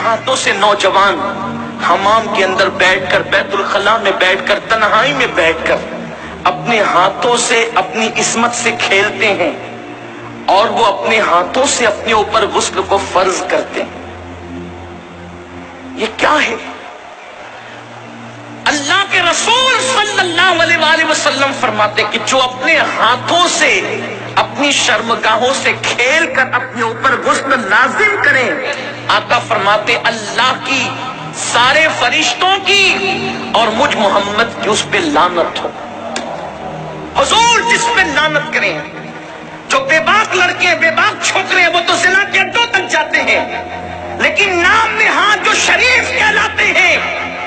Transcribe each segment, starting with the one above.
ہاتھوں سے نوجوان حمام کے اندر بیٹھ کر، بیت الخلا میں بیٹھ کر، تنہائی میں بیٹھ کر اپنے ہاتھوں سے اپنی عصمت سے کھیلتے ہیں، اور وہ اپنے ہاتھوں سے اپنے اوپر غسل کو فرض کرتے ہیں۔ یہ کیا ہے؟ اللہ کے رسول صلی اللہ علیہ وآلہ وسلم فرماتے کہ جو اپنے ہاتھوں سے اپنی شرمگاہوں سے کھیل کر اپنے اوپر غسل لازم کریں، آقا فرماتے اللہ کی، سارے فرشتوں کی اور مجھ محمد کی اس پہ لعنت ہو۔ حضور جس پہ لعنت کریں، جو بے باک لڑکے، بے باک چھوکرے، وہ تو زنا کے اڈوں تک جاتے ہیں، لیکن نام نہاد جو شریف کہلاتے ہیں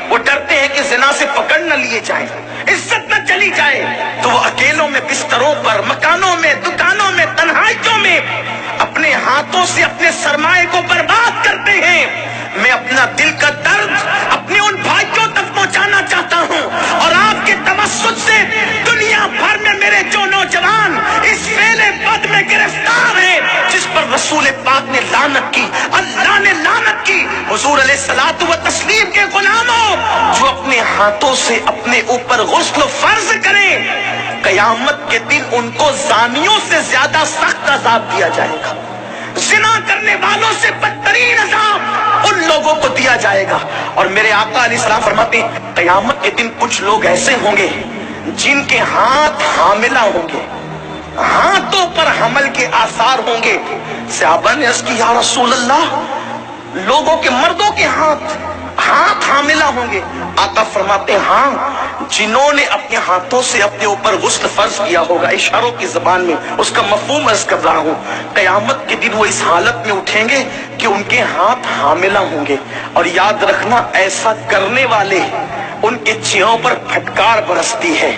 وہ ڈرتے ہیں کہ زنا سے پکڑ نہ لیے جائیں، عزت نہ چلی جائے، تو وہ اکیلوں میں، بستروں پر، مکانوں میں، دکانوں میں، تنہائیوں میں اپنے ہاتھوں سے اپنے سرمایے کو برباد کرتے ہیں۔ میں اپنا دل کا درد اپنے ان بھائیوں تک پہنچانا چاہتا ہوں، اور آپ کے توسط سے دنیا بھر میں میرے جو نوجوان اس فعل بد میں گرفتار ہیں، جس پر رسول پاک نے لعنت کی، اللہ نے لعنت کی، حضور علیہ الصلوۃ والتسلیم کے غلاموں، جو اپنے ہاتھوں سے اپنے اوپر غسل فرض کریں، قیامت کے دن ان کو زانیوں سے زیادہ سخت عذاب دیا جائے گا، زنا کرنے والوں سے بدترین عذاب ان لوگوں کو دیا جائے گا۔ اور میرے آقا علیہ السلام فرماتے ہیں قیامت کے دن کچھ لوگ ایسے ہوں گے جن کے ہاتھ حاملہ ہوں گے، ہاتھوں پر حمل کے آثار ہوں گے۔ صحابہ نے عرض کی یا رسول اللہ، لوگوں کے، مردوں کے ہاتھ حاملہ ہوں گے؟ آقا فرماتے ہیں ہاں، جنہوں نے اپنے ہاتھوں سے اپنے اوپر غسل فرض کیا ہوگا، اشاروں کی زبان میں اس کا مفہوم عرض کر رہا ہوں۔ قیامت کے دن وہ اس حالت میں اٹھیں گے کہ ان کے ہاتھ حاملہ ہوں گے، اور یاد رکھنا ایسا کرنے والے ان کے چہروں پر پھٹکار برستی ہے،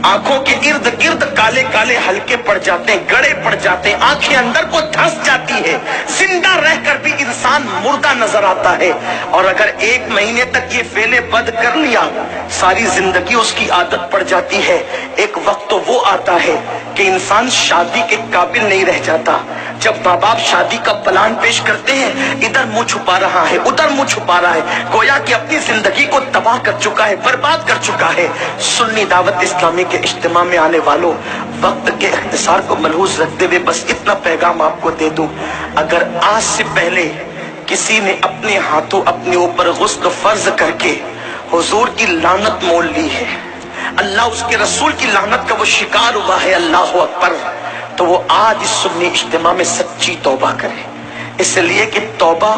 آنکھوں کے ارد گرد کالے کالے ہلکے پڑ جاتے ہیں، گڑے پڑ جاتے ہیں، آنکھیں اندر کو دھس جاتی ہے، زندہ رہ کر بھی انسان مردہ نظر آتا ہے۔ اور اگر 1 مہینے تک یہ فعل بد کر لیا، ساری زندگی اس کی عادت پڑ جاتی ہے۔ ایک وقت تو وہ آتا ہے کہ انسان شادی کے قابل نہیں رہ جاتا، جب ماں باپ شادی کا پلان پیش کرتے ہیں، ادھر منہ چھپا رہا ہے، ادھر منہ چھپا رہا ہے، گویا کہ اپنی زندگی کو تباہ کر چکا ہے، برباد کر چکا ہے۔ سنی دعوت اسلامی کے اجتماع میں آنے والوں، وقت کے اختصار کو ملحوظ رکھتے ہوئے بس اتنا پیغام آپ کو دے دوں، اگر آج سے پہلے کسی نے اپنے ہاتھوں اپنے اوپر غسل فرض کر کے حضور کی لعنت مول لی ہے، اللہ اس کے رسول کی لعنت کا وہ شکار ہوا ہے، اللہ اکبر، تو وہ آج اس سنی اجتماع میں سچی توبہ کرے، اس لیے کہ توبہ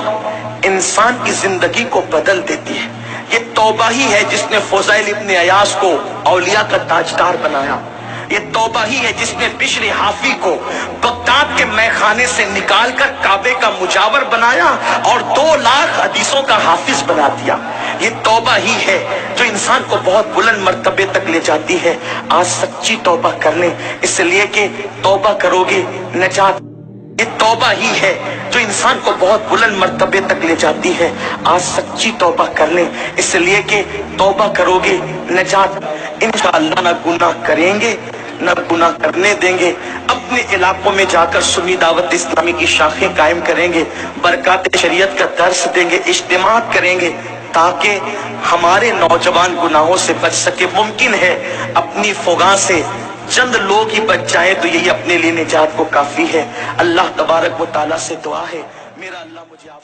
انسان کی زندگی کو بدل دیتی ہے۔ یہ توبہ ہی ہے جس نے فضیل ابن عیاض کو اولیاء کا تاجدار بنایا، یہ توبہ ہی ہے جس نے بشر حافی کو بغداد کے میخانے سے نکال کر کعبے کا مجاور بنایا اور 2 لاکھ حدیثوں کا حافظ بنا دیا۔ یہ توبہ ہی ہے جو انسان کو بہت بلند مرتبے تک لے جاتی ہے۔ آج سچی توبہ کر لیں، اس لیے کہ توبہ کرو گے نجات۔ یہ توبہ ہی ہے جو انسان کو بہت بلند مرتبے تک لے جاتی ہے۔ آج سچی توبہ کر لیں، اس لیے کہ توبہ کرو گے نجات۔ انشاءاللہ نہ گناہ کریں گے نہ گناہ کرنے دیں گے، اپنے علاقوں میں جا کر سنی دعوت اسلامی کی شاخیں قائم کریں گے، برکات شریعت کا درس دیں گے، اجتماعات کریں گے، تاکہ ہمارے نوجوان گناہوں سے بچ سکے۔ ممکن ہے اپنی فغاں سے چند لوگ ہی بچ جائیں تو یہی اپنے لیے نجات کو کافی ہے۔ اللہ تبارک و تعالیٰ سے دعا ہے، میرا اللہ مجھے آپ